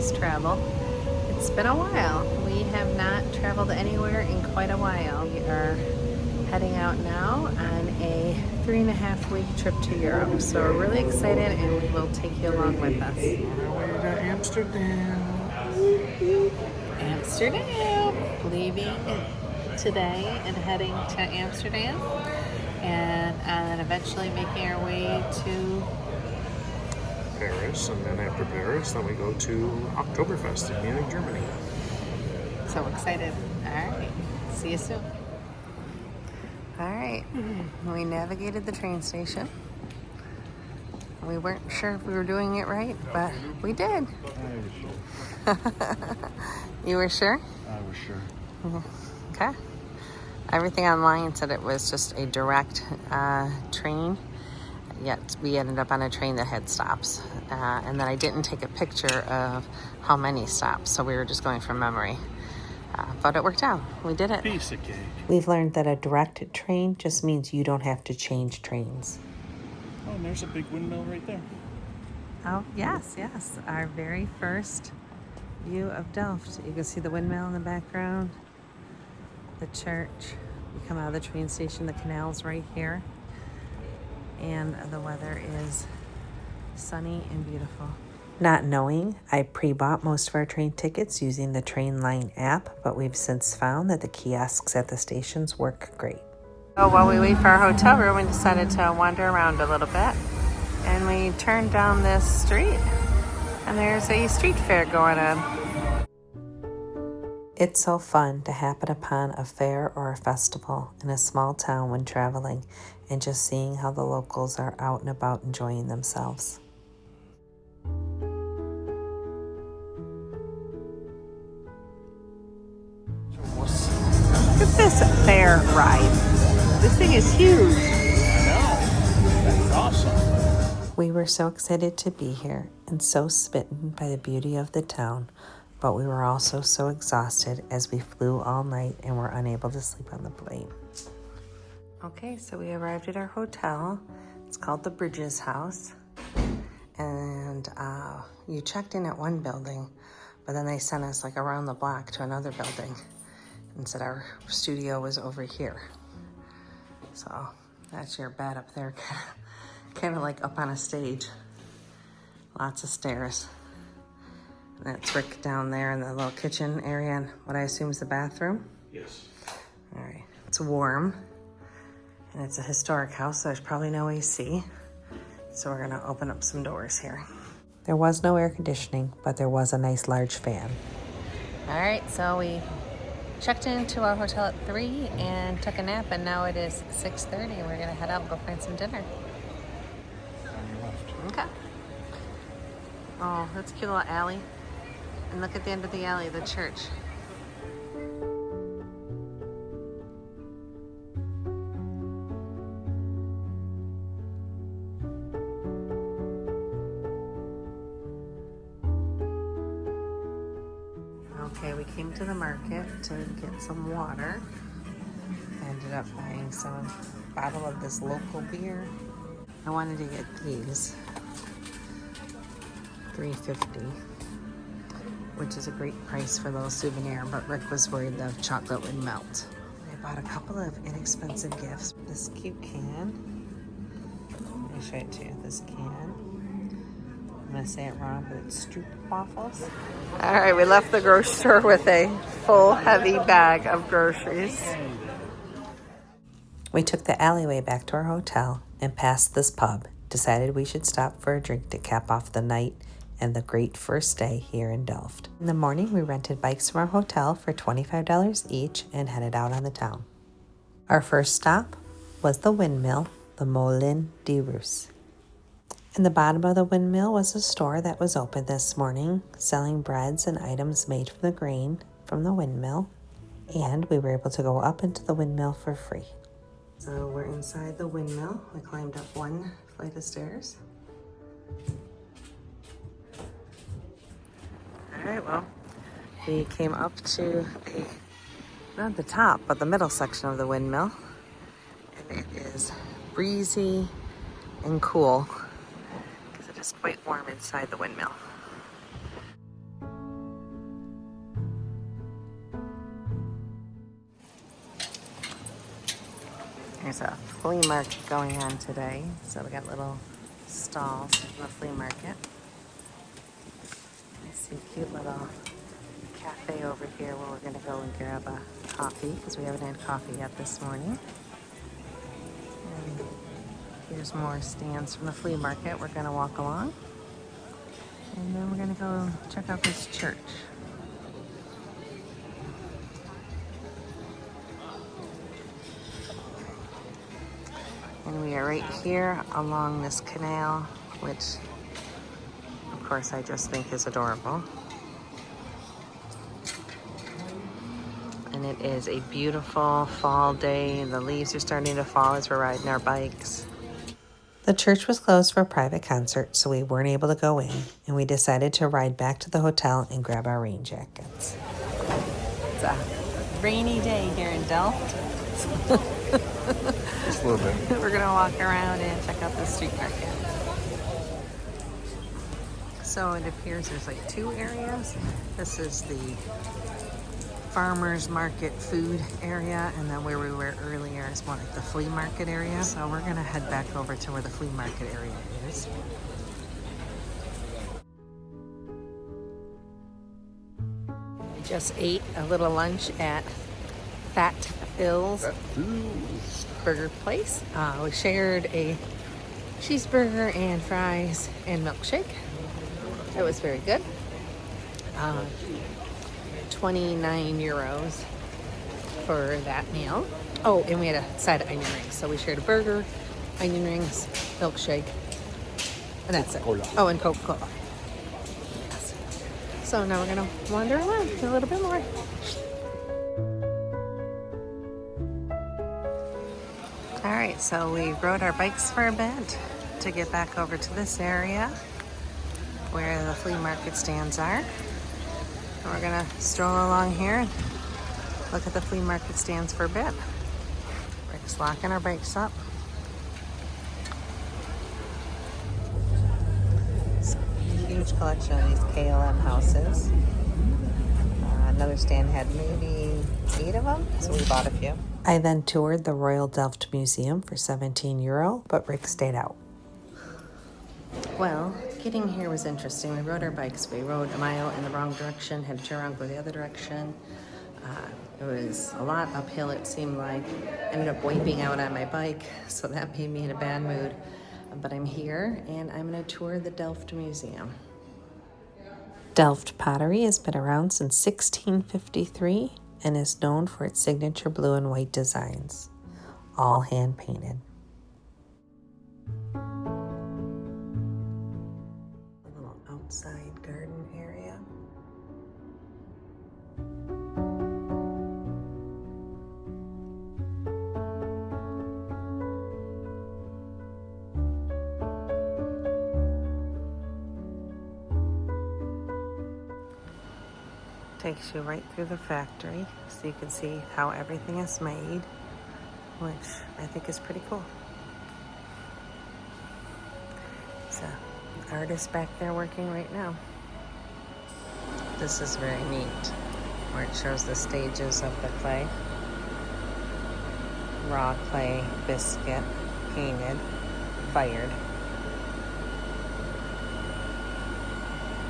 nice travel. It's been a while. We have not traveled anywhere in quite a while. We are heading out now on a 3.5-week trip to Europe. So we're really excited and we will take you along with us. On our way to Amsterdam. Amsterdam! Leaving today and heading to Amsterdam and eventually making our way to Paris, and then after Paris, then we go to Oktoberfest in Munich, Germany. So excited. All right. See you soon. All right. We navigated the train station. We weren't sure if we were doing it right, but we did. I was sure. You were sure? I was sure. Okay. Everything online said it was just a direct train, yet we ended up on a train that had stops. And then I didn't take a picture of how many stops, so we were just going from memory. But it worked out. We did it. Piece of cake. We've learned that a direct train just means you don't have to change trains. Oh, and there's a big windmill right there. Oh, yes. Our very first view of Delft. You can see the windmill in the background, the church. You come out of the train station, the canal's right here. And the weather is sunny and beautiful. Not knowing, I pre-bought most of our train tickets using the Trainline app, but we've since found that the kiosks at the stations work great. So while we wait for our hotel room, we decided to wander around a little bit. And we turned down this street, and there's a street fair going on. It's so fun to happen upon a fair or a festival in a small town when traveling, and just seeing how the locals are out and about enjoying themselves. Look at this fair ride. This thing is huge. I know. That's awesome. We were so excited to be here and so smitten by the beauty of the town, but we were also so exhausted as we flew all night and were unable to sleep on the plane. Okay, so we arrived at our hotel. It's called the Bridges House. And you checked in at one building, but then they sent us like around the block to another building and said our studio was over here. So that's your bed up there, kind of like up on a stage. Lots of stairs. And that's Rick down there in the little kitchen area and what I assume is the bathroom. Yes. All right, it's warm. And it's a historic house, so there's probably no AC. So we're gonna open up some doors here. There was no air conditioning, but there was a nice large fan. All right, so we checked into our hotel at 3 and took a nap, and now it is 6:30, and we're gonna head out and go find some dinner. On your left. Okay. Oh, that's a cute little alley. And look at the end of the alley, the church. Okay, we came to the market to get some water. Ended up buying some bottle of this local beer. I wanted to get these, $3.50, which is a great price for a little souvenir, but Rick was worried the chocolate would melt. I bought a couple of inexpensive gifts. This cute can. Let me show it to you, this can. I'm gonna say it wrong, but it's Stroop waffles. All right, we left the grocery store with a full, heavy bag of groceries. We took the alleyway back to our hotel and past this pub, decided we should stop for a drink to cap off the night and the great first day here in Delft. In the morning, we rented bikes from our hotel for $25 each and headed out on the town. Our first stop was the windmill, the Molen de Roos. In the bottom of the windmill was a store that was open this morning, selling breads and items made from the grain from the windmill, and we were able to go up into the windmill for free. So we're inside the windmill. We climbed up one flight of stairs. All right, well, we came up to not the top, but the middle section of the windmill, and it is breezy and cool. It's quite warm inside the windmill. There's a flea market going on today. So we got little stalls from the flea market. I see a cute little cafe over here where we're going to go and grab a coffee because we haven't had coffee yet this morning. And here's more stands from the flea market. We're going to walk along. And then we're going to go check out this church. And we are right here along this canal, which of course I just think is adorable. And it is a beautiful fall day. The leaves are starting to fall as we're riding our bikes. The church was closed for a private concert, so we weren't able to go in, and we decided to ride back to the hotel and grab our rain jackets. It's a rainy day here in Delft. Just a little bit. We're gonna walk around and check out the street market. So it appears there's like two areas. This is the farmers market food area, and then where we were earlier is more like the flea market area. So we're gonna head back over to where the flea market area is. We just ate a little lunch at Fat Phil's burger place. We shared a cheeseburger and fries and milkshake. It was very good. 29 euros for that meal. Oh, and we had a side of onion rings. So we shared a burger, onion rings, milkshake, and that's it. Oh, and Coca-Cola. Yes. So now we're gonna wander around a little bit more. All right, so we rode our bikes for a bit to get back over to this area where the flea market stands are. And we're gonna stroll along here and look at the flea market stands for a bit. We're just locking our bikes up. So, huge collection of these KLM houses. Another stand had maybe 8 of them, so we bought a few. I then toured the Royal Delft Museum for 17 euro, but Rick stayed out. Well, getting here was interesting. We rode our bikes. We rode a mile in the wrong direction, had to turn around, go the other direction. It was a lot uphill, it seemed like. Ended up wiping out on my bike, so that made me in a bad mood. But I'm here, and I'm going to tour the Delft Museum. Delft pottery has been around since 1653 and is known for its signature blue and white designs, all hand-painted. A little outside garden area. Takes you right through the factory, so you can see how everything is made, which I think is pretty cool. So, artist back there working right now. This is very neat, where it shows the stages of the clay. Raw clay, biscuit, painted, fired.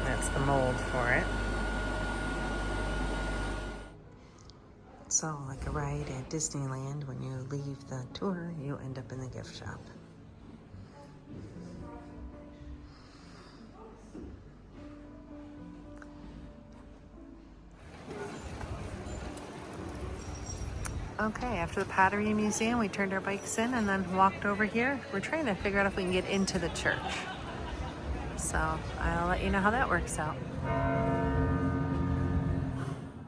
That's the mold for it. So, like a ride at Disneyland, when you leave the tour, you end up in the gift shop. Okay, after the Pottery Museum, we turned our bikes in and then walked over here. We're trying to figure out if we can get into the church. So, I'll let you know how that works out.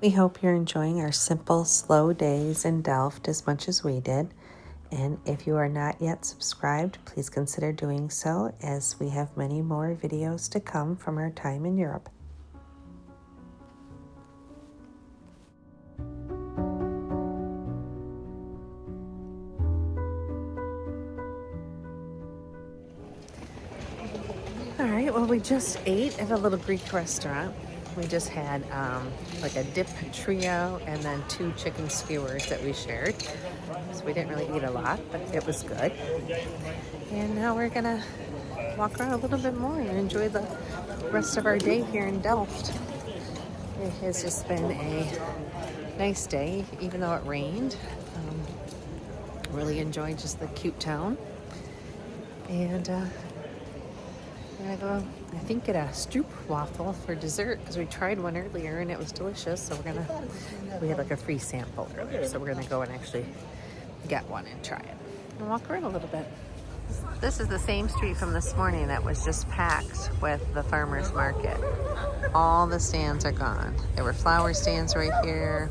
We hope you're enjoying our simple, slow days in Delft as much as we did. And if you are not yet subscribed, please consider doing so, as we have many more videos to come from our time in Europe. All right, well, we just ate at a little Greek restaurant. We just had like a dip trio and then 2 chicken skewers that we shared. So so we didn't really eat a lot, but it was good. And now we're gonna walk around a little bit more and enjoy the rest of our day here in Delft. It has just been a nice day, even though it rained. Really enjoyed just the cute town. And we're gonna go, I think, get a stroop waffle for dessert because we tried one earlier and it was delicious. So we had like a free sample earlier, so we're gonna go and actually get one and try it and walk around a little bit. This is the same street from this morning that was just packed with the farmers market. All the stands are gone. There were flower stands right here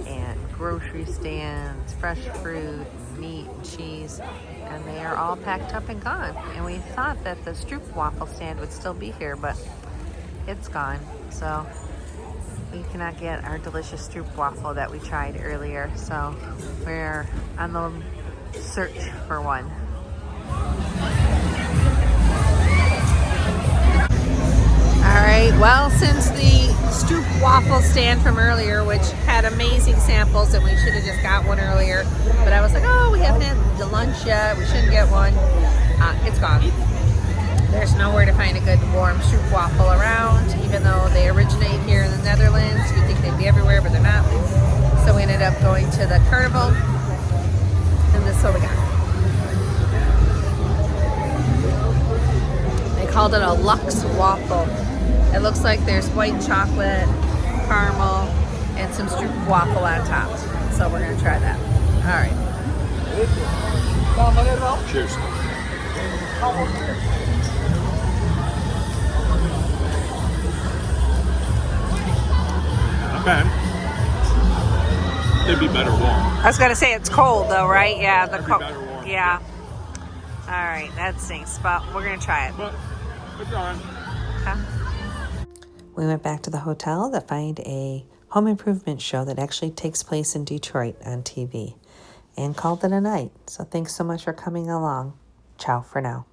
and grocery stands, fresh fruit, meat, and cheese, and they are all packed up and gone. And we thought that the stroop waffle stand would still be here, but it's gone. So we cannot get our delicious stroop waffle that we tried earlier. So we're on the search for one. Alright, well, since the stroop waffle stand from earlier, which had amazing samples, and we should have just got one earlier, but I was like, oh, we haven't had the lunch yet, we shouldn't get one. It's gone. There's nowhere to find a good warm stroop waffle around, even though they originate here in the Netherlands. You'd think they'd be everywhere, but they're not. So we ended up going to the carnival, and this is what we got. They called it a Lux waffle. It looks like there's white chocolate, caramel, and some stroop waffle on top. So we're gonna try that. All right. Cheers. Not bad. They'd be better warm. I was gonna say it's cold though, right? Yeah, the cold. Better warm. Yeah. All right, that stinks, but we're gonna try it. But it's on. Okay. We went back to the hotel to find a home improvement show that actually takes place in Detroit on TV and called it a night. So thanks so much for coming along. Ciao for now.